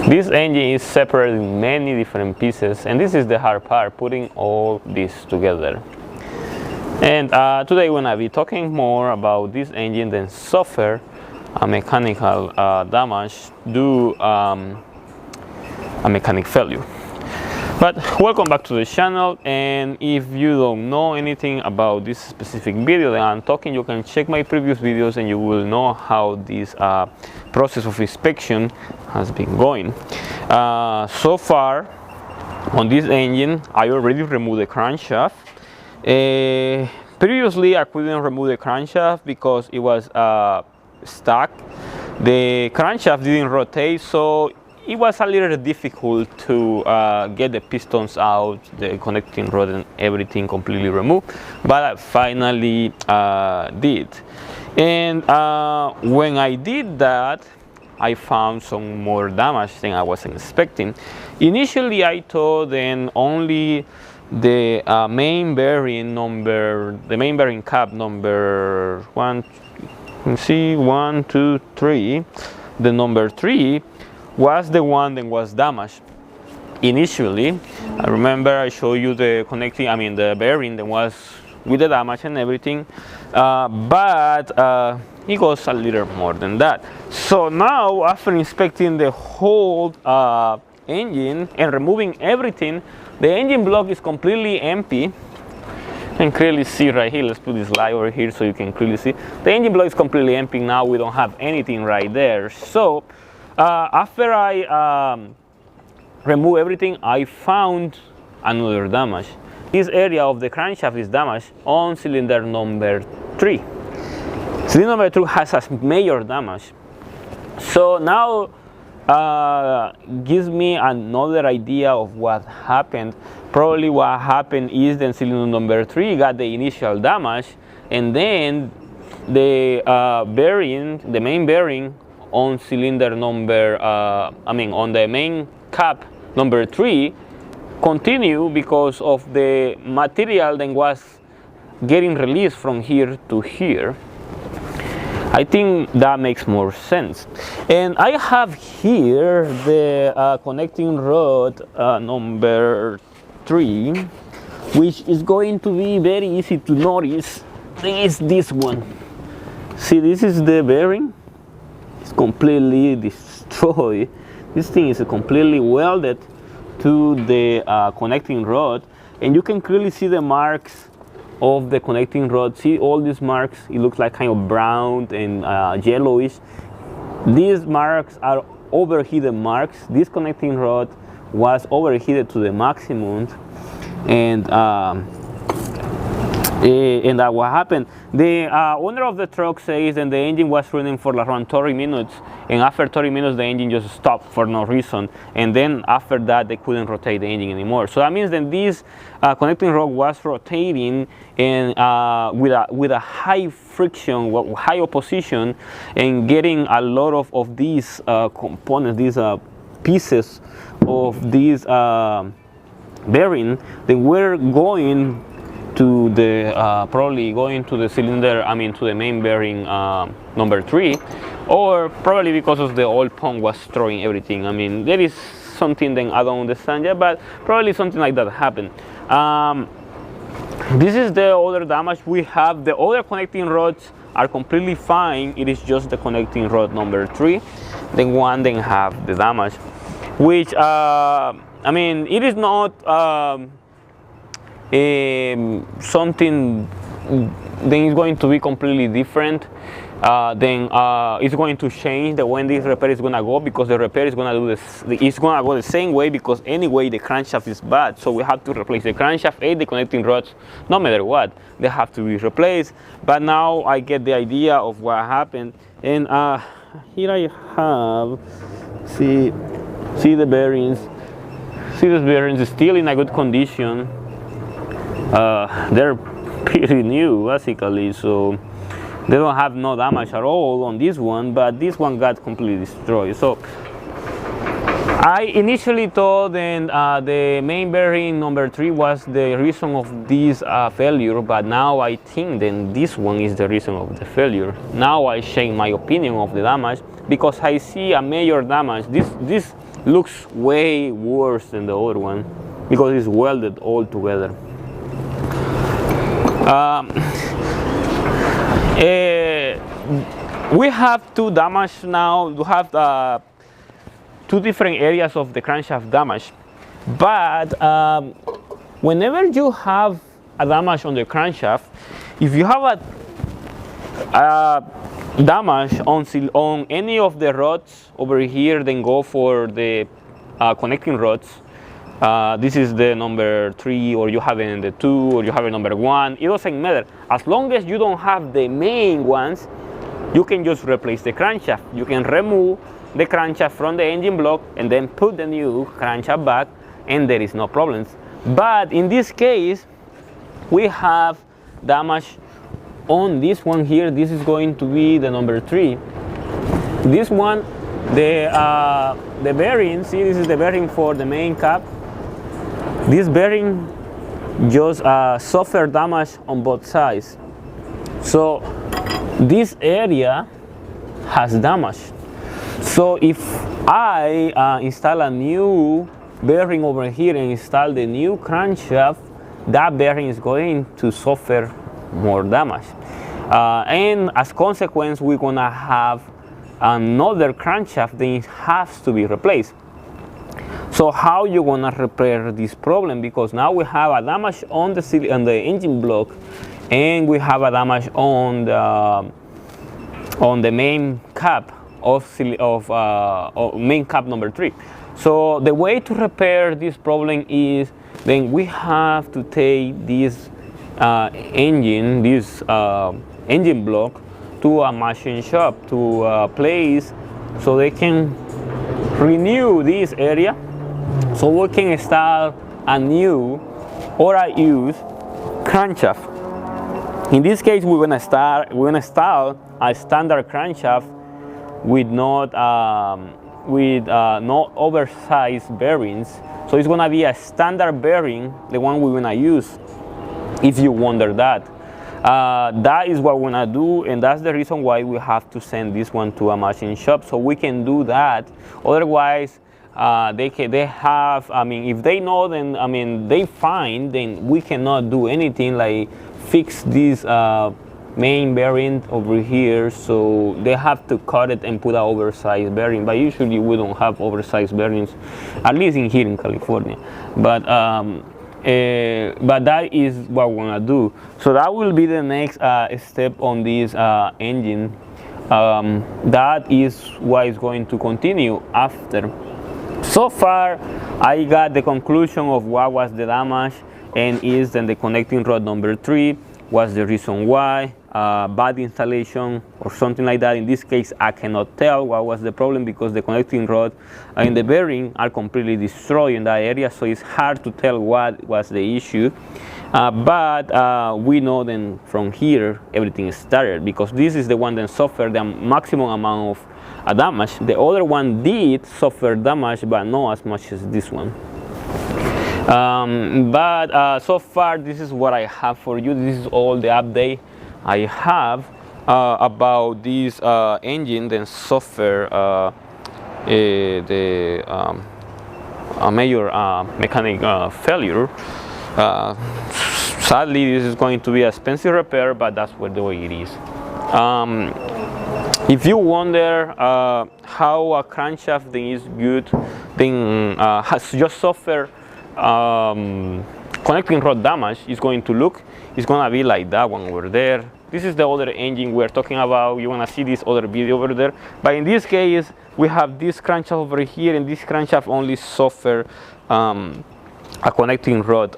This engine is separated in many different pieces, and this is the hard part, putting all this together. And today we're going to be talking more about this engine that suffer a mechanical damage due a mechanic failure. But welcome back to the channel, and if you don't know anything about this specific video that I'm talking, you can check my previous videos and you will know how this process of inspection has been going. So far on this engine I already removed the crankshaft. Previously I couldn't remove the crankshaft because it was stuck. The crankshaft didn't rotate, so it was a little difficult to get the pistons out, the connecting rod and everything completely removed, but I finally did. And when I did that, I found some more damage than I wasn't expecting. Initially I thought then only the main bearing cap number 1, 2, 3, the number 3 was the one that was damaged. Initially, I remember I showed you the the bearing that was with the damage and everything, but it goes a little more than that. So now, after inspecting the whole engine and removing everything, the engine block is completely empty. You can clearly see right here. Let's put this light over here so you can clearly see. The engine block is completely empty now. We don't have anything right there. So after I remove everything, I found another damage. This area of the crankshaft is damaged on cylinder number 3. Cylinder number 2 has a major damage. So now gives me another idea of what happened. Probably what happened is that cylinder number 3 got the initial damage, and then the the main bearing on cylinder number, on the main cap number 3 continue because of the material that was getting released from here to here. I think that makes more sense. And I have here the connecting rod number 3, which is going to be very easy to notice. Is this one. See, this is the bearing. It's completely destroyed. This thing is completely welded to the connecting rod, and you can clearly see the marks of the connecting rod. See all these marks? It looks like kind of brown and yellowish. These marks are overheated marks. This connecting rod was overheated to the maximum, and that what happened. The owner of the truck says that the engine was running for around 30 minutes, and after 30 minutes the engine just stopped for no reason, and then after that they couldn't rotate the engine anymore. So that means that this connecting rod was rotating and with a high friction, high opposition, and getting a lot of these components, these pieces of this bearing that were going to the probably going to the cylinder, to the main bearing number 3, or probably because of the oil pump was throwing everything. There is something that I don't understand yet, but probably something like that happened. This is the other damage we have. The other connecting rods are completely fine. It is just the connecting rod number 3, the one that have the damage, which it is not something then is going to be completely different. Then it's going to change the when this repair is going to go, because the repair is going to do this. It's going to go the same way, because anyway the crankshaft is bad, so we have to replace the crankshaft and the connecting rods. No matter what, they have to be replaced. But now I get the idea of what happened, and here I have see the bearings. See, these bearings is still in a good condition. They're pretty new basically, so they don't have no damage at all on this one, but this one got completely destroyed. So I initially thought that the main bearing number 3 was the reason of this failure, but now I think that this one is the reason of the failure. Now I change my opinion of the damage because I see a major damage. This looks way worse than the other one because it's welded all together. We have two damage now. We have two different areas of the crankshaft damage, but whenever you have a damage on the crankshaft, if you have a damage on any of the rods over here, then go for the connecting rods. This is the number 3, or you have it in the 2, or you have it number 1. It doesn't matter. As long as you don't have the main ones, you can just replace the crankshaft. You can remove the crankshaft from the engine block and then put the new crankshaft back, and there is no problems. But in this case, we have damage on this one here. This is going to be the number 3. This one, the bearing, see, this is the bearing for the main cap. This bearing just suffered damage on both sides. So this area has damage. So if I install a new bearing over here and install the new crankshaft, that bearing is going to suffer more damage. And as consequence, we're gonna have another crankshaft that has to be replaced. So how you gonna repair this problem? Because now we have a damage on the engine block, and we have a damage on the main cap of main cap number 3. So the way to repair this problem is then we have to take this engine block to a machine shop, to a place so they can renew this area, so we can install a new or a used crankshaft. In this case, we're gonna install a standard crankshaft with not oversized bearings. So it's gonna be a standard bearing, the one we're gonna use. If you wonder that, that is what we're gonna do, and that's the reason why we have to send this one to a machine shop so we can do that. Otherwise, they have. I mean, if they know, then I mean they find, then we cannot do anything like fix this main bearing over here. So they have to cut it and put an oversized bearing. But usually we don't have oversized bearings, at least here in California. But that is what we're gonna do. So that will be the next step on this engine. That is what is going to continue after. So far, I got the conclusion of what was the damage, and is then the connecting rod number 3 was the reason why. Bad installation or something like that. In this case, I cannot tell what was the problem because the connecting rod and the bearing are completely destroyed in that area, so it's hard to tell what was the issue. But we know then from here everything started, because this is the one that suffered the maximum amount of damage. The other one did suffer damage, but not as much as this one. But so far, this is what I have for you. This is all the update I have about this engine that suffered a major mechanic failure. Sadly, this is going to be an expensive repair, but that's the way it is. If you wonder how a crankshaft thing is good, then has just suffered connecting rod damage, is going to look. It's gonna be like that one over there. This is the other engine we're talking about. You wanna see this other video over there. But in this case, we have this crankshaft over here, and this crankshaft only suffered a connecting rod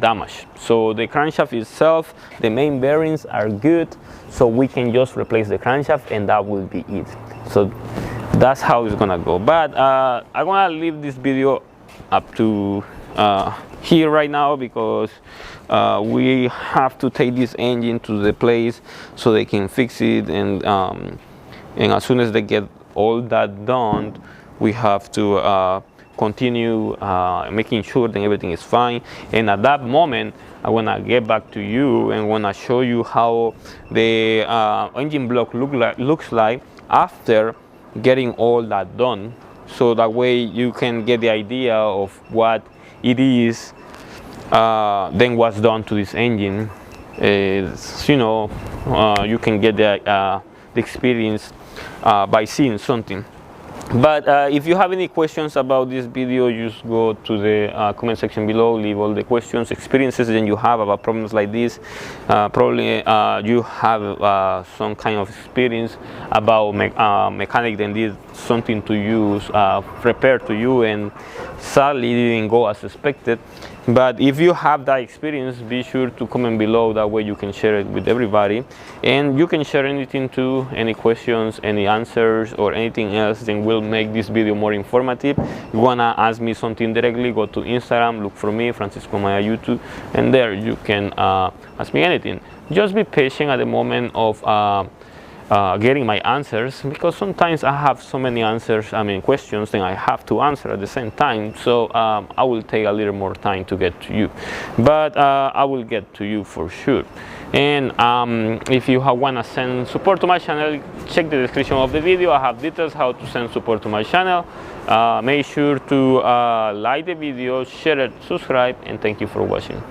damage. So the crankshaft itself, the main bearings are good, so we can just replace the crankshaft and that will be it. So that's how it's gonna go. But I'm gonna leave this video up to here right now, because we have to take this engine to the place so they can fix it, and as soon as they get all that done, we have to continue making sure that everything is fine. And at that moment, I want to get back to you and want to show you how the engine block looks like after getting all that done, so that way you can get the idea of what it is then what's done to this engine. You know, you can get the experience by seeing something. But if you have any questions about this video, just go to the comment section below, leave all the questions, experiences that you have about problems like this. Probably you have some kind of experience about mechanic that did something to you, prepared to you, and sadly it didn't go as expected. But if you have that experience, be sure to comment below. That way you can share it with everybody, and you can share anything too, any questions, any answers, or anything else that will make this video more informative. If you wanna ask me something directly, go to Instagram, look for me, franciscoamaya YouTube, and there you can ask me anything. Just be patient at the moment of getting my answers, because sometimes I have so many answers, questions, that I have to answer at the same time. So I will take a little more time to get to you, but I will get to you for sure. And if you want to send support to my channel, check the description of the video. I have details how to send support to my channel. Make sure to like the video, share it, subscribe, and thank you for watching.